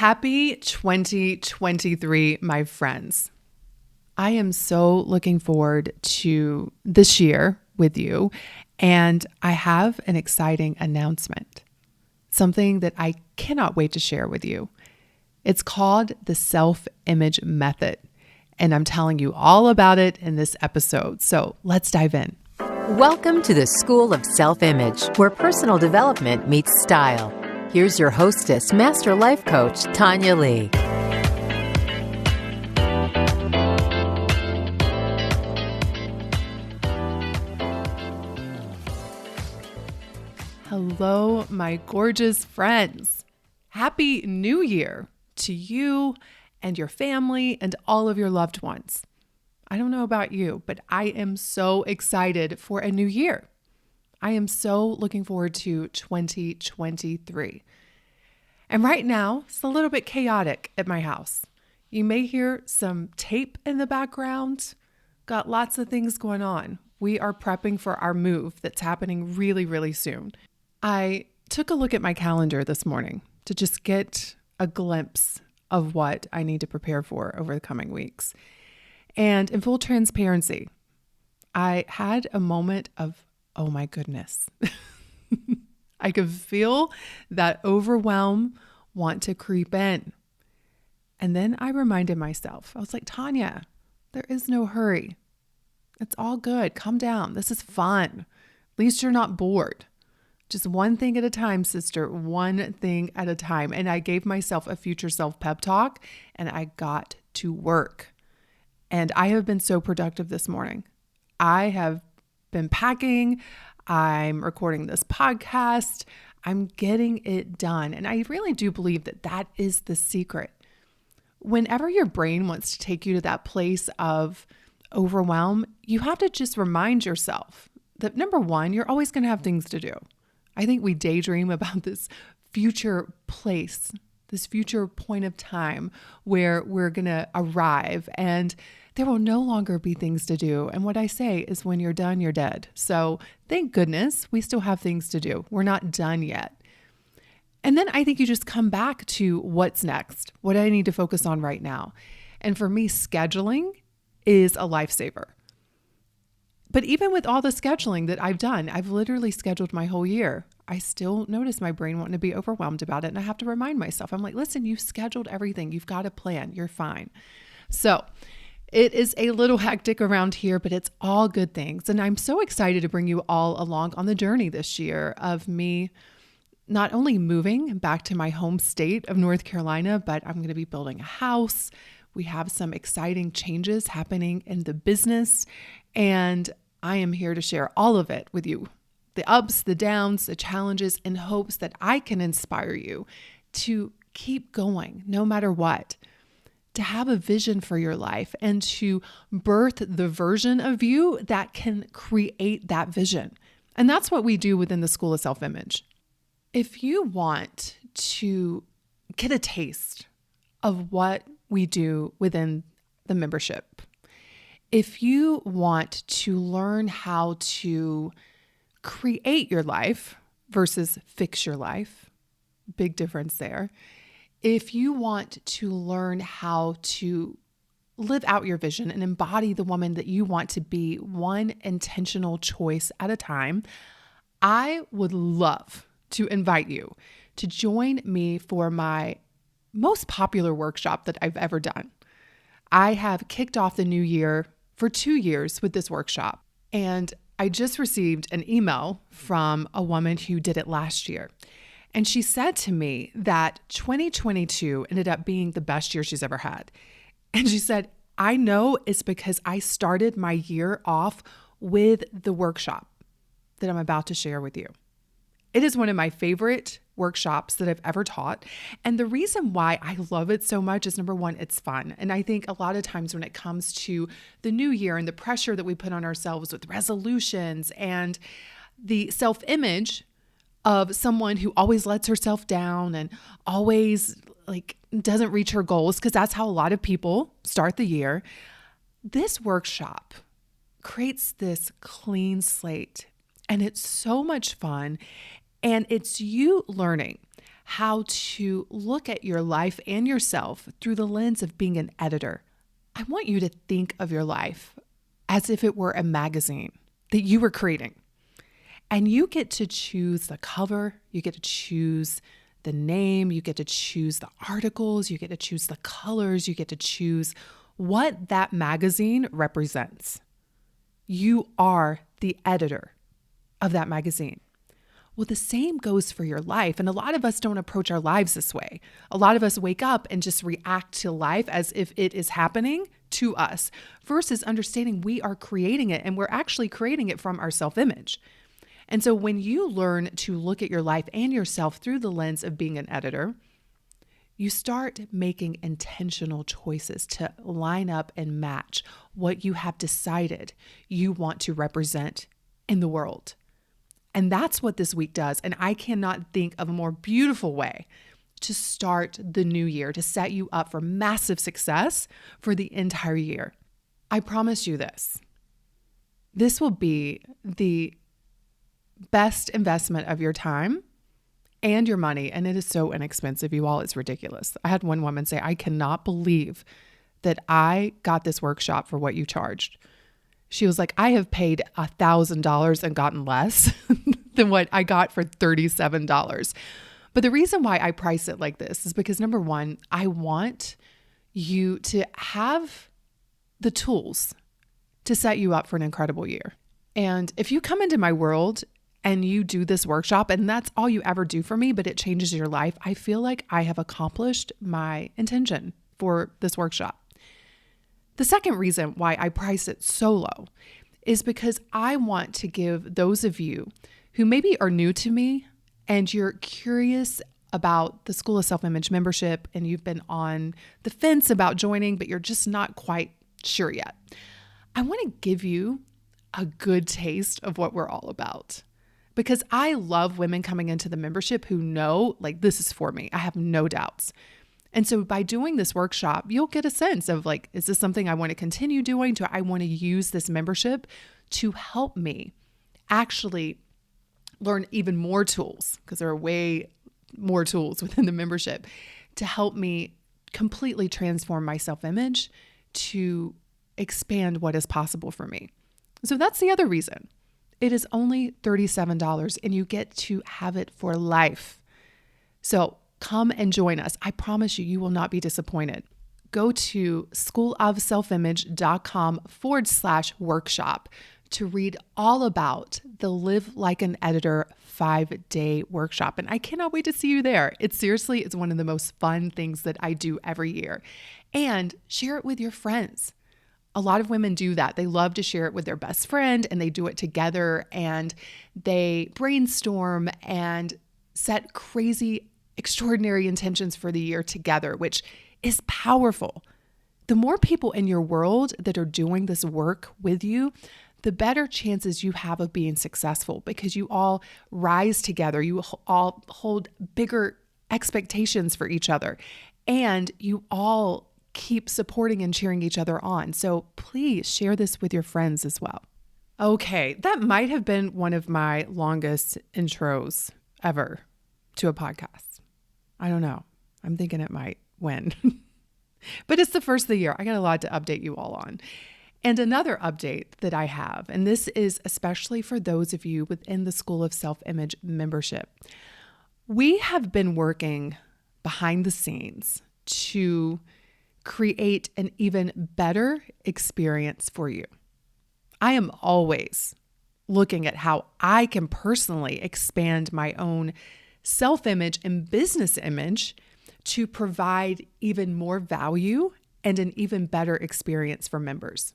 Happy 2023, my friends. I am so looking forward to this year with you, and I have an exciting announcement, something that I cannot wait to share with you. It's called the self-image method, and I'm telling you all about it in this episode. So let's dive in. Welcome to the School of Self-Image, where personal development meets style. Here's your hostess, Master Life Coach, Tonya Leigh. Hello, my gorgeous friends. Happy New Year to you and your family and all of your loved ones. I don't know about you, but I am so excited for a new year. I am so looking forward to 2023. And right now, it's a little bit chaotic at my house. You may hear some tape in the background. Got lots of things going on. We are prepping for our move that's happening really, really soon. I took a look at my calendar this morning to just get a glimpse of what I need to prepare for over the coming weeks. And in full transparency, I had a moment of, oh my goodness. I could feel that overwhelm want to creep in. And then I reminded myself, I was like, Tonya, there is no hurry. It's all good. Calm down. This is fun. At least you're not bored. Just one thing at a time, sister, one thing at a time. And I gave myself a future self pep talk and I got to work. And I have been so productive this morning. I have been packing. I'm recording this podcast. I'm getting it done. And I really do believe that that is the secret. Whenever your brain wants to take you to that place of overwhelm, you have to just remind yourself that number one, you're always going to have things to do. I think we daydream about this future place, this future point of time where we're going to arrive and there will no longer be things to do. And what I say is when you're done, you're dead. So thank goodness we still have things to do. We're not done yet. And then I think you just come back to what's next, what I need to focus on right now. And for me, scheduling is a lifesaver. But even with all the scheduling that I've done, I've literally scheduled my whole year. I still notice my brain wanting to be overwhelmed about it. And I have to remind myself, I'm like, listen, you've scheduled everything. You've got a plan. You're fine. So it is a little hectic around here, but it's all good things. And I'm so excited to bring you all along on the journey this year of me not only moving back to my home state of North Carolina, but I'm going to be building a house. We have some exciting changes happening in the business, and I am here to share all of it with you. The ups, the downs, the challenges, in hopes that I can inspire you to keep going no matter what. To have a vision for your life and to birth the version of you that can create that vision. And that's what we do within the School of Self-Image. If you want to get a taste of what we do within the membership, if you want to learn how to create your life versus fix your life, big difference there. If you want to learn how to live out your vision and embody the woman that you want to be, one intentional choice at a time, I would love to invite you to join me for my most popular workshop that I've ever done. I have kicked off the new year for 2 years with this workshop, and I just received an email from a woman who did it last year. And she said to me that 2022 ended up being the best year she's ever had. And she said, I know it's because I started my year off with the workshop that I'm about to share with you. It is one of my favorite workshops that I've ever taught. And the reason why I love it so much is number one, it's fun. And I think a lot of times when it comes to the new year and the pressure that we put on ourselves with resolutions and the self-image of someone who always lets herself down and always doesn't reach her goals, because that's how a lot of people start the year. This workshop creates this clean slate, and it's so much fun. And it's you learning how to look at your life and yourself through the lens of being an editor. I want you to think of your life as if it were a magazine that you were creating. And you get to choose the cover, you get to choose the name, you get to choose the articles, you get to choose the colors, you get to choose what that magazine represents. You are the editor of that magazine. Well, the same goes for your life. And a lot of us don't approach our lives this way. A lot of us wake up and just react to life as if it is happening to us versus understanding we are creating it, and we're actually creating it from our self-image. And so when you learn to look at your life and yourself through the lens of being an editor, you start making intentional choices to line up and match what you have decided you want to represent in the world. And that's what this week does. And I cannot think of a more beautiful way to start the new year, to set you up for massive success for the entire year. I promise you this. This will be the best investment of your time and your money. And it is so inexpensive, you all. It's ridiculous. I had one woman say, I cannot believe that I got this workshop for what you charged. She was like, I have paid $1,000 and gotten less than what I got for $37. But the reason why I price it like this is because, number one, I want you to have the tools to set you up for an incredible year. And if you come into my world and you do this workshop and that's all you ever do for me, but it changes your life, I feel like I have accomplished my intention for this workshop. The second reason why I price it so low is because I want to give those of you who maybe are new to me and you're curious about the School of Self-Image membership and you've been on the fence about joining, but you're just not quite sure yet. I want to give you a good taste of what we're all about, because I love women coming into the membership who know, like, this is for me. I have no doubts. And so by doing this workshop, you'll get a sense of, like, is this something I want to continue doing? Do I want to use this membership to help me actually learn even more tools? Because there are way more tools within the membership to help me completely transform my self-image to expand what is possible for me. So that's the other reason. It is only $37 and you get to have it for life. So come and join us. I promise you, you will not be disappointed. Go to schoolofselfimage.com/workshop to read all about the Live Like an Editor 5-day workshop. And I cannot wait to see you there. It's one of the most fun things that I do every year. And share it with your friends. A lot of women do that. They love to share it with their best friend and they do it together and they brainstorm and set crazy, extraordinary intentions for the year together, which is powerful. The more people in your world that are doing this work with you, the better chances you have of being successful because you all rise together. You all hold bigger expectations for each other and you all keep supporting and cheering each other on. So please share this with your friends as well. Okay, that might have been one of my longest intros ever to a podcast. I don't know. I'm thinking it might win. But it's the first of the year. I got a lot to update you all on. And another update that I have, and this is especially for those of you within the School of Self-Image membership, we have been working behind the scenes to create an even better experience for you. I am always looking at how I can personally expand my own self-image and business image to provide even more value and an even better experience for members.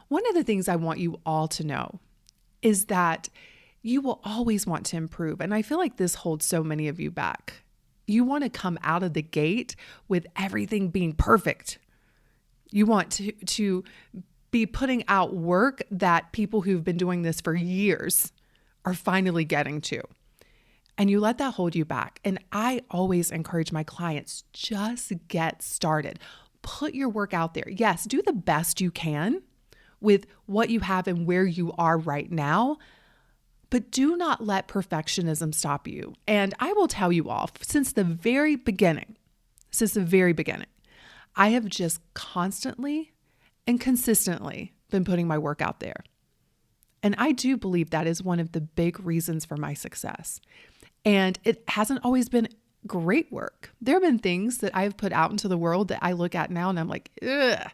One of the things I want you all to know is that you will always want to improve. And I feel like this holds so many of you back. You want to come out of the gate with everything being perfect. You want to be putting out work that people who've been doing this for years are finally getting to. And you let that hold you back. And I always encourage my clients, just get started. Put your work out there. Yes, do the best you can with what you have and where you are right now, But do not let perfectionism stop you. And I will tell you all, since the very beginning, I have just constantly and consistently been putting my work out there. And I do believe that is one of the big reasons for my success. And it hasn't always been great work. There have been things that I've put out into the world that I look at now and I'm like, ugh.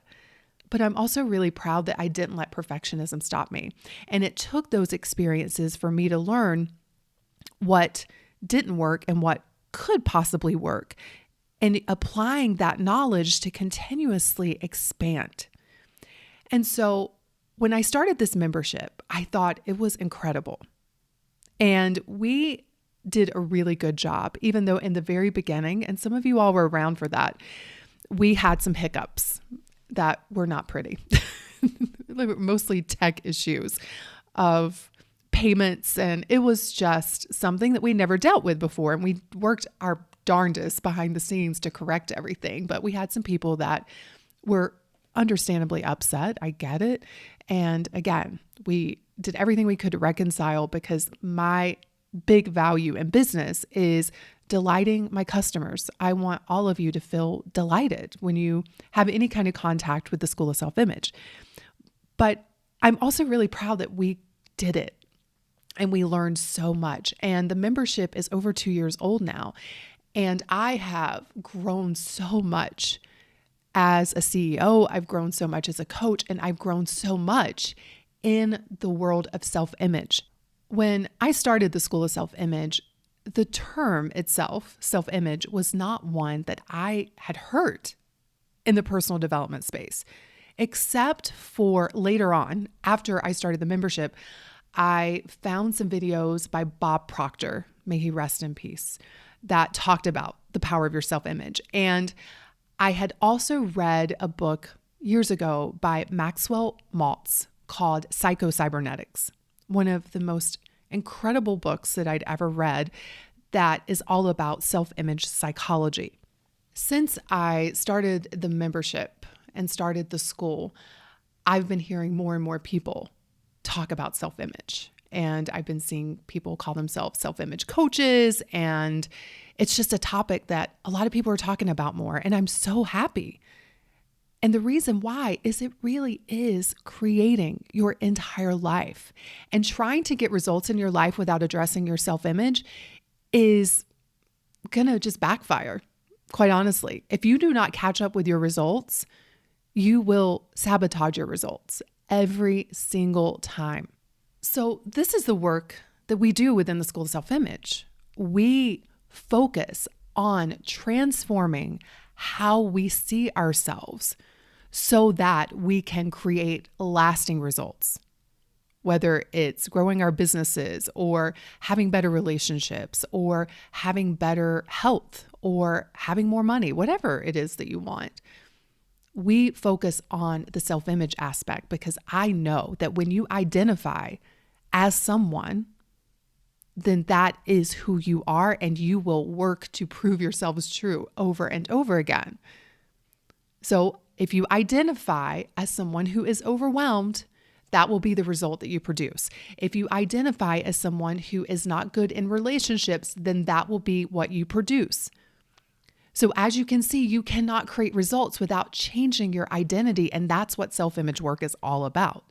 But I'm also really proud that I didn't let perfectionism stop me. And it took those experiences for me to learn what didn't work and what could possibly work, and applying that knowledge to continuously expand. And so when I started this membership, I thought it was incredible. And we did a really good job, even though in the very beginning, and some of you all were around for that, we had some hiccups that were not pretty. Mostly tech issues of payments. And it was just something that we never dealt with before. And we worked our darndest behind the scenes to correct everything. But we had some people that were understandably upset. I get it. And again, we did everything we could to reconcile, because my big value in business is delighting my customers. I want all of you to feel delighted when you have any kind of contact with the School of Self-Image. But I'm also really proud that we did it and we learned so much. And the membership is over 2 years old now. And I have grown so much as a CEO. I've grown so much as a coach, and I've grown so much in the world of self-image. When I started the School of Self-Image, the term itself, self-image, was not one that I had heard in the personal development space, except for later on, after I started the membership, I found some videos by Bob Proctor, may he rest in peace, that talked about the power of your self-image. And I had also read a book years ago by Maxwell Maltz called Psycho-Cybernetics, one of the most incredible books that I'd ever read that is all about self-image psychology. Since I started the membership and started the school, I've been hearing more and more people talk about self-image. And I've been seeing people call themselves self-image coaches. And it's just a topic that a lot of people are talking about more. And I'm so happy. And the reason why is it really is creating your entire life. And trying to get results in your life without addressing your self-image is going to just backfire, quite honestly. If you do not catch up with your results, you will sabotage your results every single time. So this is the work that we do within the School of Self-Image. We focus on transforming how we see ourselves so that we can create lasting results, whether it's growing our businesses or having better relationships or having better health or having more money, whatever it is that you want. We focus on the self-image aspect because I know that when you identify as someone, then that is who you are, and you will work to prove yourselves true over and over again. So if you identify as someone who is overwhelmed, that will be the result that you produce. If you identify as someone who is not good in relationships, then that will be what you produce. So as you can see, you cannot create results without changing your identity, and that's what self-image work is all about.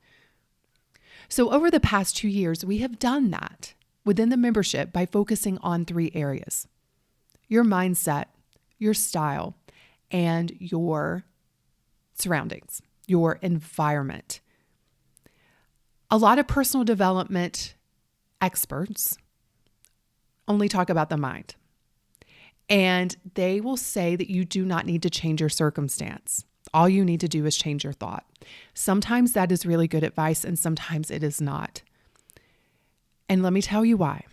So over the past 2 years, we have done that within the membership by focusing on 3 areas: your mindset, your style, and your surroundings, your environment. A lot of personal development experts only talk about the mind, and they will say that you do not need to change your circumstance. All you need to do is change your thought. Sometimes that is really good advice, and sometimes it is not. And let me tell you why.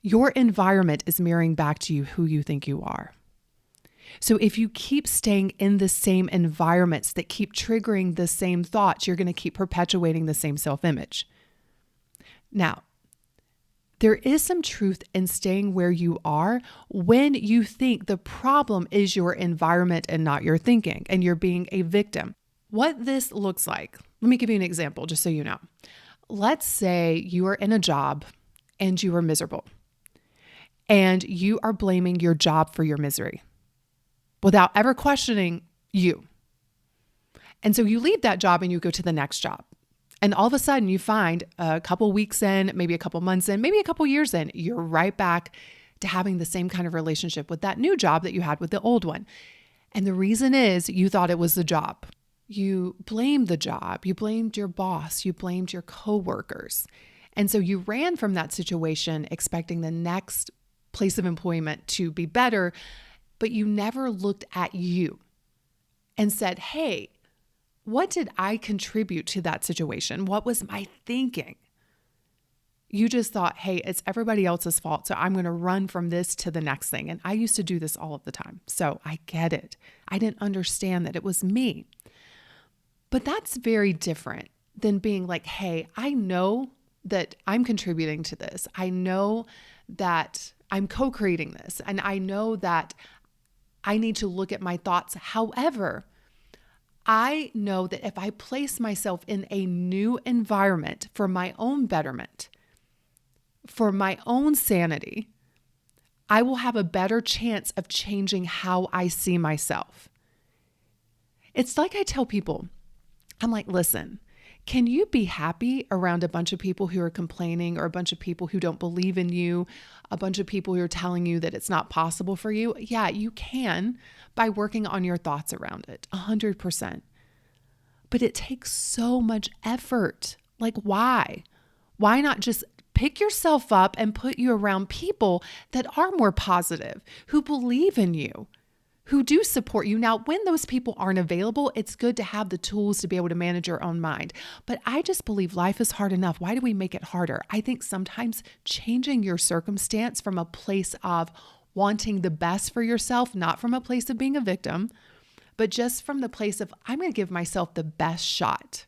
Your environment is mirroring back to you who you think you are. So if you keep staying in the same environments that keep triggering the same thoughts, you're going to keep perpetuating the same self-image. Now, there is some truth in staying where you are when you think the problem is your environment and not your thinking, and you're being a victim. What this looks like, let me give you an example just so you know. Let's say you are in a job and you are miserable and you are blaming your job for your misery without ever questioning you. And so you leave that job and you go to the next job. And all of a sudden you find a couple weeks in, maybe a couple months in, maybe a couple years in, you're right back to having the same kind of relationship with that new job that you had with the old one. And the reason is you thought it was the job. You blamed the job, you blamed your boss, you blamed your coworkers. And so you ran from that situation expecting the next place of employment to be better, but you never looked at you and said, hey, what did I contribute to that situation? What was my thinking? You just thought, hey, it's everybody else's fault, so I'm going to run from this to the next thing. And I used to do this all of the time, so I get it. I didn't understand that it was me. But that's very different than being like, hey, I know that I'm contributing to this. I know that I'm co-creating this. And I know that I need to look at my thoughts. However, I know that if I place myself in a new environment for my own betterment, for my own sanity, I will have a better chance of changing how I see myself. It's like I tell people, I'm like, listen, can you be happy around a bunch of people who are complaining or a bunch of people who don't believe in you, a bunch of people who are telling you that it's not possible for you? Yeah, you can by working on your thoughts around it, 100%. But it takes so much effort. Like, why? Why not just pick yourself up and put you around people that are more positive, who believe in you, who do support you? Now, when those people aren't available, it's good to have the tools to be able to manage your own mind. But I just believe life is hard enough. Why do we make it harder? I think sometimes changing your circumstance from a place of wanting the best for yourself, not from a place of being a victim, but just from the place of, I'm going to give myself the best shot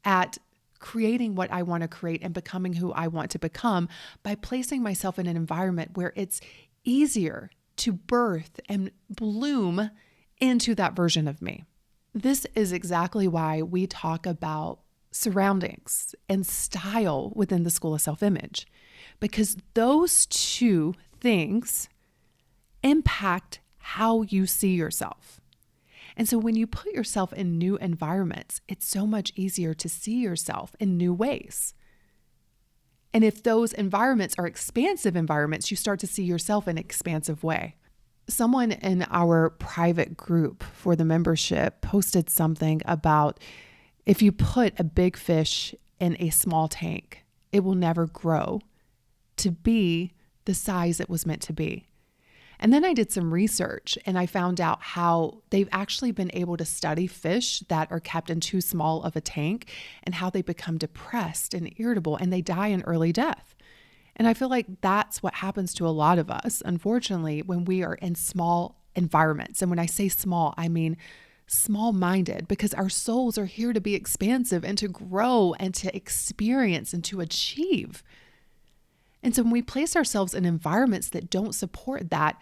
at creating what I want to create and becoming who I want to become by placing myself in an environment where it's easier to birth and bloom into that version of me. This is exactly why we talk about surroundings and style within the School of Self-Image, because those two things impact how you see yourself. And so when you put yourself in new environments, it's so much easier to see yourself in new ways. And if those environments are expansive environments, you start to see yourself in an expansive way. Someone in our private group for the membership posted something about if you put a big fish in a small tank, it will never grow to be the size it was meant to be. And then I did some research and I found out how they've actually been able to study fish that are kept in too small of a tank and how they become depressed and irritable and they die an early death. And I feel like that's what happens to a lot of us, unfortunately, when we are in small environments. And when I say small, I mean small-minded, because our souls are here to be expansive and to grow and to experience and to achieve. And so when we place ourselves in environments that don't support that,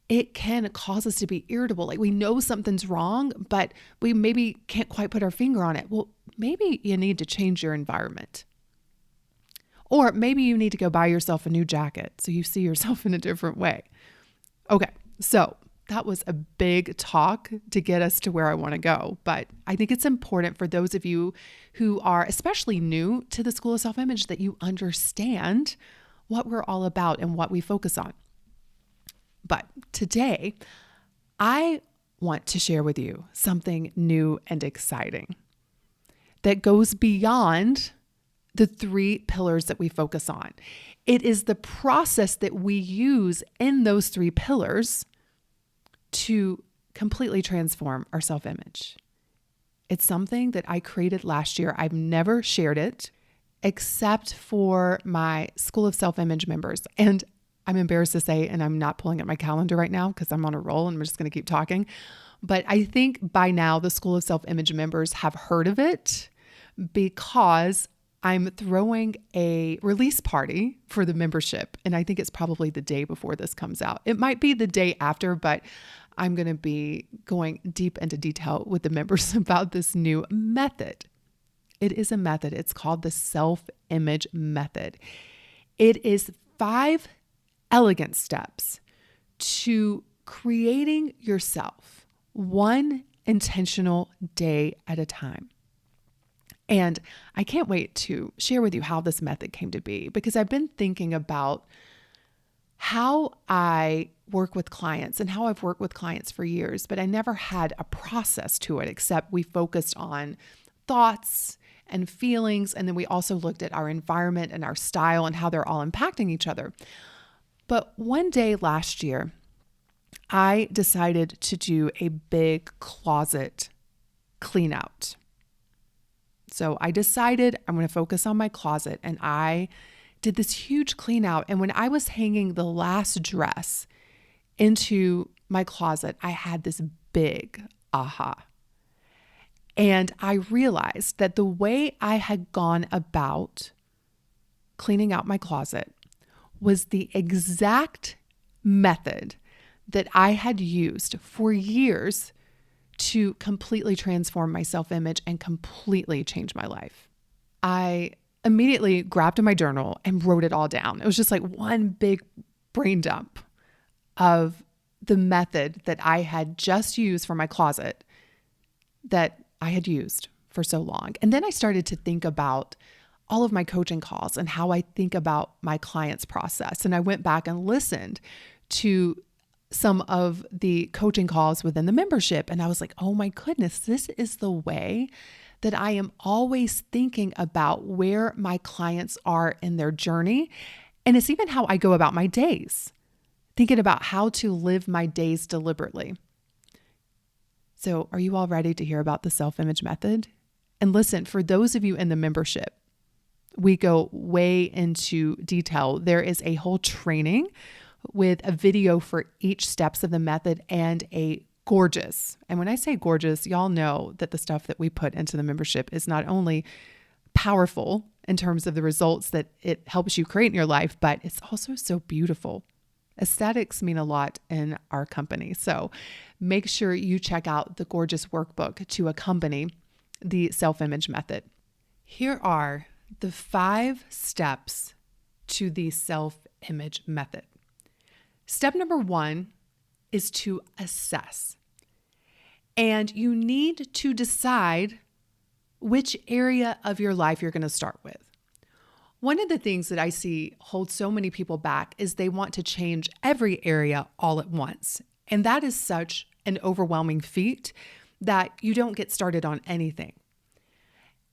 it can cause us to be irritable. Like we know something's wrong, but we maybe can't quite put our finger on it. Well, maybe you need to change your environment. Or maybe you need to go buy yourself a new jacket so you see yourself in a different way. Okay, so that was a big talk to get us to where I want to go. But I think it's important for those of you who are especially new to the School of Self-Image that you understand what we're all about and what we focus on. But today, I want to share with you something new and exciting that goes beyond the 3 pillars that we focus on. It is the process that we use in those 3 pillars to completely transform our self-image. It's something that I created last year. I've never shared it except for my School of Self-Image members. And I'm embarrassed to say, and I'm not pulling up my calendar right now because I'm on a roll and I'm just going to keep talking. But I think by now the School of Self-Image members have heard of it because I'm throwing a release party for the membership. And I think it's probably the day before this comes out. It might be the day after, but I'm going to be going deep into detail with the members about this new method. It is a method. It's called the self-image method. It is 5 elegant steps to creating yourself one intentional day at a time. And I can't wait to share with you how this method came to be, because I've been thinking about how I work with clients and how I've worked with clients for years, but I never had a process to it, except we focused on thoughts and feelings. And then we also looked at our environment and our style and how they're all impacting each other. But one day last year, I decided to do a big closet clean out. So I decided I'm going to focus on my closet, and I did this huge clean out. And when I was hanging the last dress into my closet, I had this big aha. And I realized that the way I had gone about cleaning out my closet was the exact method that I had used for years to completely transform my self-image and completely change my life. I immediately grabbed my journal and wrote it all down. It was just like one big brain dump of the method that I had just used for my closet that I had used for so long. And then I started to think about all of my coaching calls and how I think about my clients' process. And I went back and listened to some of the coaching calls within the membership. And I was like, oh my goodness, this is the way that I am always thinking about where my clients are in their journey. And it's even how I go about my days, thinking about how to live my days deliberately. So are you all ready to hear about the self-image method? And listen, for those of you in the membership, we go way into detail. There is a whole training with a video for each steps of the method and a gorgeous, and when I say gorgeous, y'all know that the stuff that we put into the membership is not only powerful in terms of the results that it helps you create in your life, but it's also so beautiful. Aesthetics mean a lot in our company. So make sure you check out the gorgeous workbook to accompany the self-image method. Here are the 5 steps to the self-image method. Step number 1 is to assess. And you need to decide which area of your life you're going to start with. One of the things that I see hold so many people back is they want to change every area all at once. And that is such an overwhelming feat that you don't get started on anything.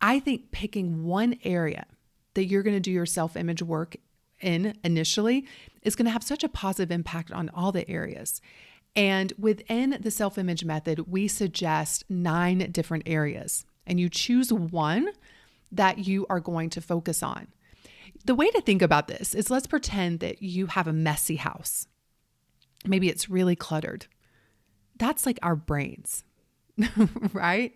I think picking one area that you're going to do your self-image work in initially is going to have such a positive impact on all the areas. And within the self-image method, we suggest 9 different areas, and you choose one that you are going to focus on. The way to think about this is, let's pretend that you have a messy house. Maybe it's really cluttered. That's like our brains, right?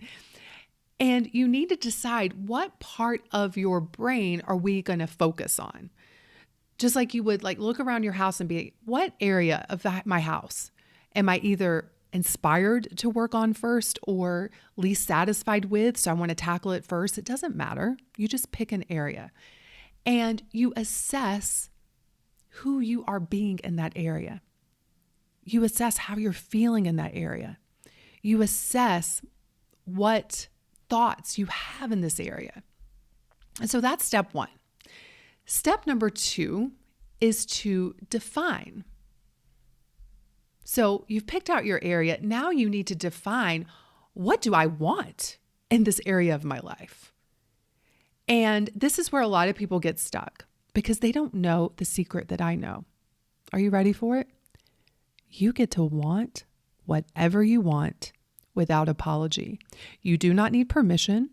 And you need to decide what part of your brain are we going to focus on? Just like you would look around your house and be, what area of my house am I either inspired to work on first or least satisfied with? So I want to tackle it first. It doesn't matter. You just pick an area and you assess who you are being in that area. You assess how you're feeling in that area. You assess what thoughts you have in this area. And so that's step 1. Step number 2 is to define. So you've picked out your area. Now you need to define, what do I want in this area of my life? And this is where a lot of people get stuck because they don't know the secret that I know. Are you ready for it? You get to want whatever you want without apology. You do not need permission.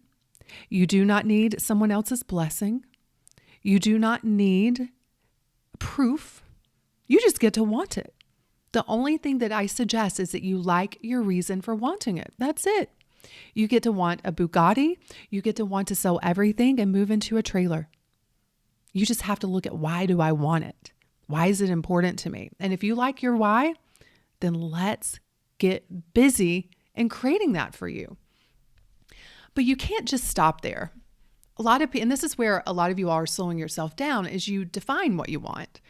You do not need someone else's blessing. You do not need proof. You just get to want it. The only thing that I suggest is that you like your reason for wanting it. That's it. You get to want a Bugatti. You get to want to sell everything and move into a trailer. You just have to look at, why do I want it? Why is it important to me? And if you like your why, then let's get busy in creating that for you. But you can't just stop there. and this is where a lot of you are slowing yourself down, is you define what you want.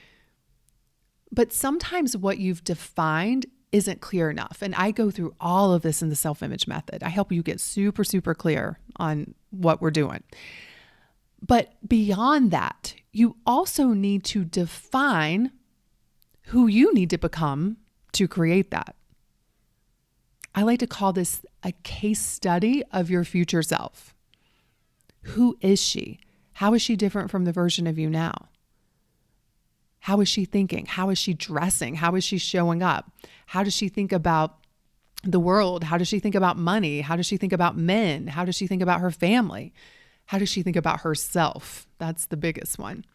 But sometimes what you've defined isn't clear enough. And I go through all of this in the self-image method. I help you get super, super clear on what we're doing. But beyond that, you also need to define who you need to become to create that. I like to call this a case study of your future self. Who is she? How is she different from the version of you now? How is she thinking? How is she dressing? How is she showing up? How does she think about the world? How does she think about money? How does she think about men? How does she think about her family? How does she think about herself? That's the biggest one.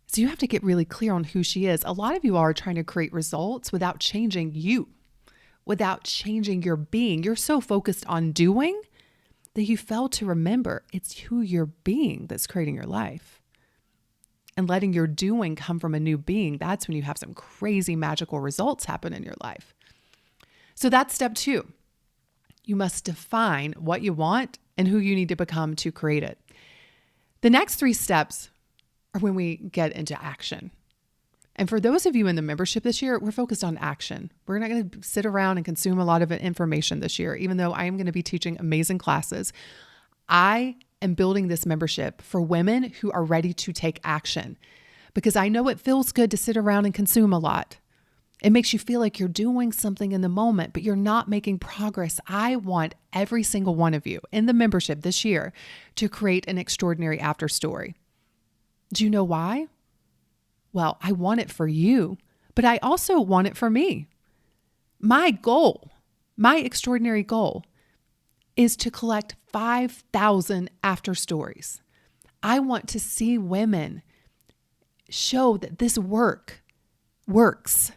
So you have to get really clear on who she is. A lot of you are trying to create results without changing you, without changing your being. You're so focused on doing that you fail to remember it's who you're being that's creating your life. And letting your doing come from a new being, that's when you have some crazy magical results happen in your life. So that's step 2. You must define what you want and who you need to become to create it. The next 3 steps are when we get into action. And for those of you in the membership this year, we're focused on action. We're not going to sit around and consume a lot of information this year, even though I am going to be teaching amazing classes. I am building this membership for women who are ready to take action, because I know it feels good to sit around and consume a lot. It makes you feel like you're doing something in the moment, but you're not making progress. I want every single one of you in the membership this year to create an extraordinary after story. Do you know why? Well, I want it for you, but I also want it for me. My goal, my extraordinary goal, is to collect 5,000 after stories. I want to see women show that this works.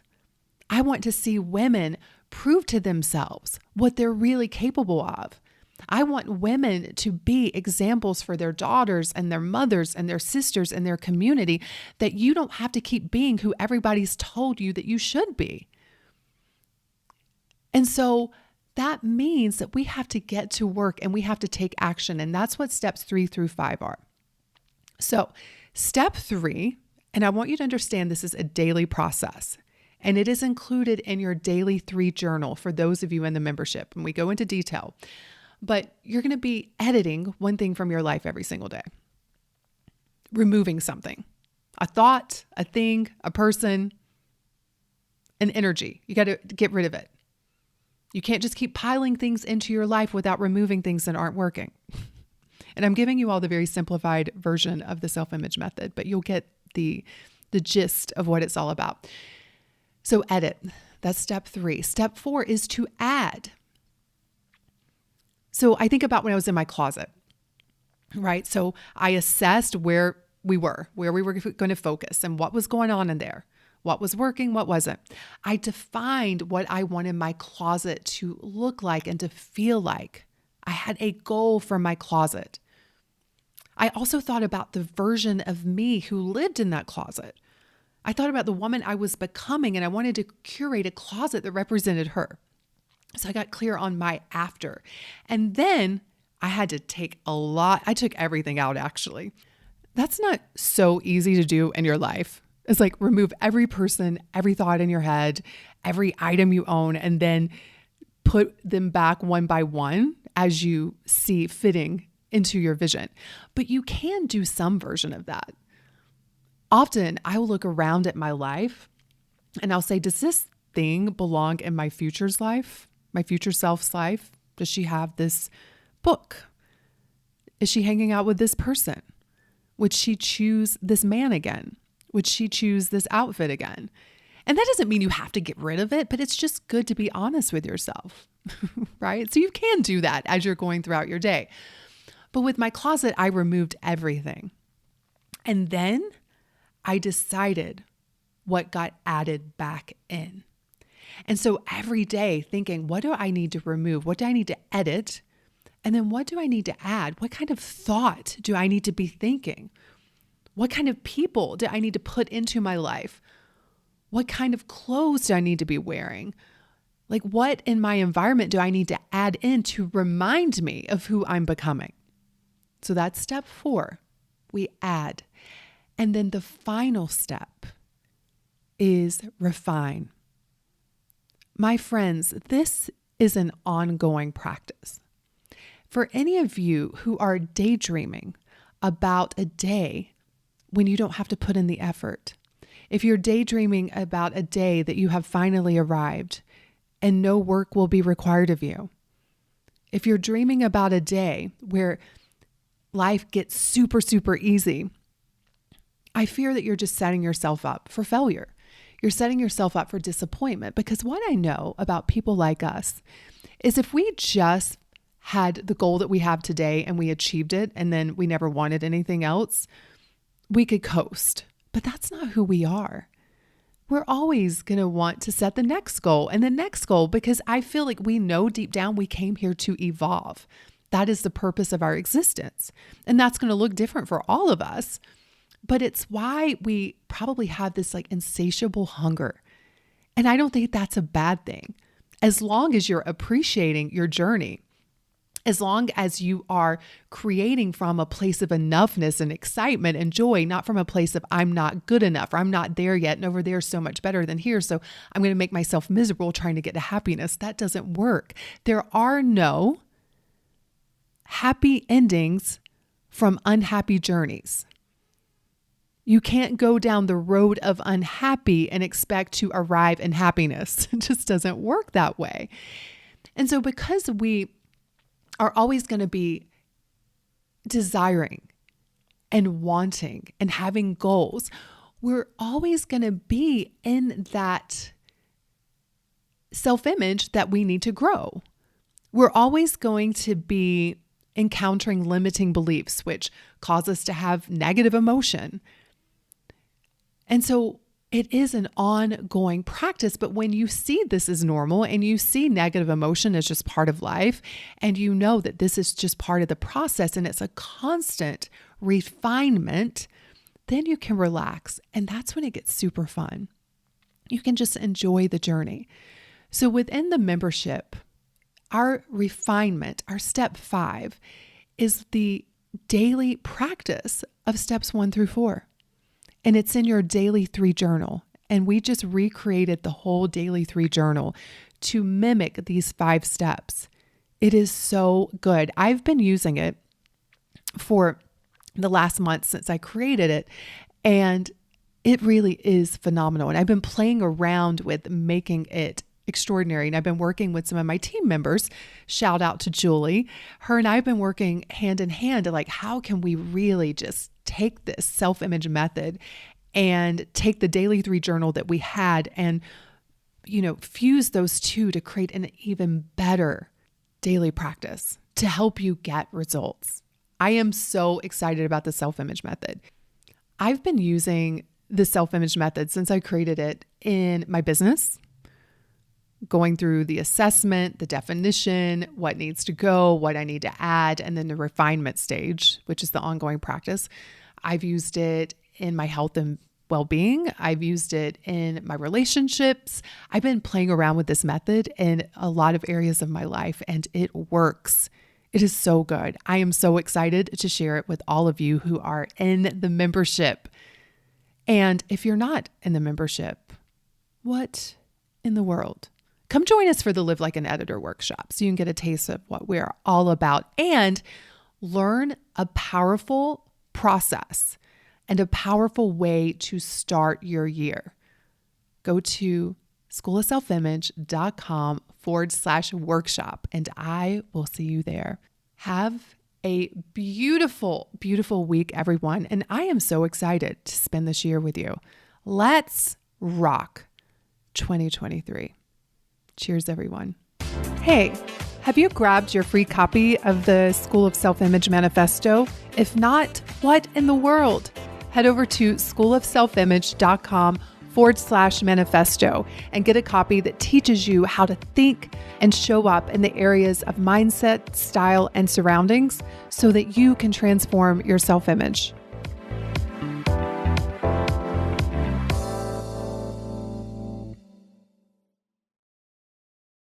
I want to see women prove to themselves what they're really capable of. I want women to be examples for their daughters and their mothers and their sisters and their community, that you don't have to keep being who everybody's told you that you should be. And so that means that we have to get to work and we have to take action. And that's what steps 3 through 5 are. So step 3, and I want you to understand this is a daily process, and it is included in your daily 3 journal for those of you in the membership. And we go into detail, but you're going to be editing one thing from your life every single day. Removing something, a thought, a thing, a person, an energy. You got to get rid of it. You can't just keep piling things into your life without removing things that aren't working. And I'm giving you all the very simplified version of the self-image method, but you'll get the gist of what it's all about. So edit, that's step 3. Step 4 is to add. So I think about when I was in my closet, right? So I assessed where we were going to focus and what was going on in there. What was working, what wasn't. I defined what I wanted my closet to look like and to feel like. I had a goal for my closet. I also thought about the version of me who lived in that closet. I thought about the woman I was becoming, and I wanted to curate a closet that represented her. So I got clear on my after. And then I had to take I took everything out, actually. That's not so easy to do in your life. It's like remove every person, every thought in your head, every item you own, and then put them back one by one as you see fitting into your vision. But you can do some version of that. Often I will look around at my life and I'll say, does this thing belong in my future's life, my future self's life? Does she have this book? Is she hanging out with this person? Would she choose this man again? Would she choose this outfit again? And that doesn't mean you have to get rid of it, but it's just good to be honest with yourself, right? So you can do that as you're going throughout your day. But with my closet, I removed everything. And then I decided what got added back in. And so every day thinking, what do I need to remove? What do I need to edit? And then what do I need to add? What kind of thought do I need to be thinking? What kind of people do I need to put into my life? What kind of clothes do I need to be wearing? Like, what in my environment do I need to add in to remind me of who I'm becoming? So that's step 4. We add. And then the final step is refine. My friends, this is an ongoing practice. For any of you who are daydreaming about a day when you don't have to put in the effort, if you're daydreaming about a day that you have finally arrived and no work will be required of you, if you're dreaming about a day where life gets super, super easy, I fear that you're just setting yourself up for failure. You're setting yourself up for disappointment, because what I know about people like us is if we just had the goal that we have today and we achieved it and then we never wanted anything else, we could coast. But that's not who we are. We're always going to want to set the next goal and the next goal, because I feel like we know deep down we came here to evolve. That is the purpose of our existence. And that's going to look different for all of us. But it's why we probably have this like insatiable hunger. And I don't think that's a bad thing. As long as you're appreciating your journey, as long as you are creating from a place of enoughness and excitement and joy, not from a place of I'm not good enough or I'm not there yet and over there is so much better than here, so I'm going to make myself miserable trying to get to happiness. That doesn't work. There are no happy endings from unhappy journeys. You can't go down the road of unhappy and expect to arrive in happiness. It just doesn't work that way. And so because we are always going to be desiring and wanting and having goals, we're always going to be in that self-image that we need to grow. We're always going to be encountering limiting beliefs, which cause us to have negative emotion. And so it is an ongoing practice, but when you see this as normal and you see negative emotion as just part of life, and you know that this is just part of the process and it's a constant refinement, then you can relax. And that's when it gets super fun. You can just enjoy the journey. So within the membership, our refinement, our step 5, is the daily practice of steps 1 through 4. And it's in your daily 3 journal. And we just recreated the whole daily 3 journal to mimic these 5 steps. It is so good. I've been using it for the last month since I created it. And it really is phenomenal. And I've been playing around with making it extraordinary. And I've been working with some of my team members. Shout out to Julie. Her and I have been working hand in hand to how can we really just take this self-image method and take the daily 3 journal that we had and, fuse those two to create an even better daily practice to help you get results. I am so excited about the self-image method. I've been using the self-image method since I created it in my business, going through the assessment, the definition, what needs to go, what I need to add, and then the refinement stage, which is the ongoing practice. I've used it in my health and well-being. I've used it in my relationships. I've been playing around with this method in a lot of areas of my life, and it works. It is so good. I am so excited to share it with all of you who are in the membership. And if you're not in the membership, what in the world? Come join us for the Live Like an Editor workshop so you can get a taste of what we're all about and learn a powerful process and a powerful way to start your year. Go to schoolofselfimage.com/workshop and I will see you there. Have a beautiful, beautiful week, everyone. And I am so excited to spend this year with you. Let's rock 2023. Cheers, everyone. Hey, have you grabbed your free copy of the School of Self-Image Manifesto? If not, what in the world? Head over to schoolofselfimage.com/manifesto and get a copy that teaches you how to think and show up in the areas of mindset, style, and surroundings so that you can transform your self-image.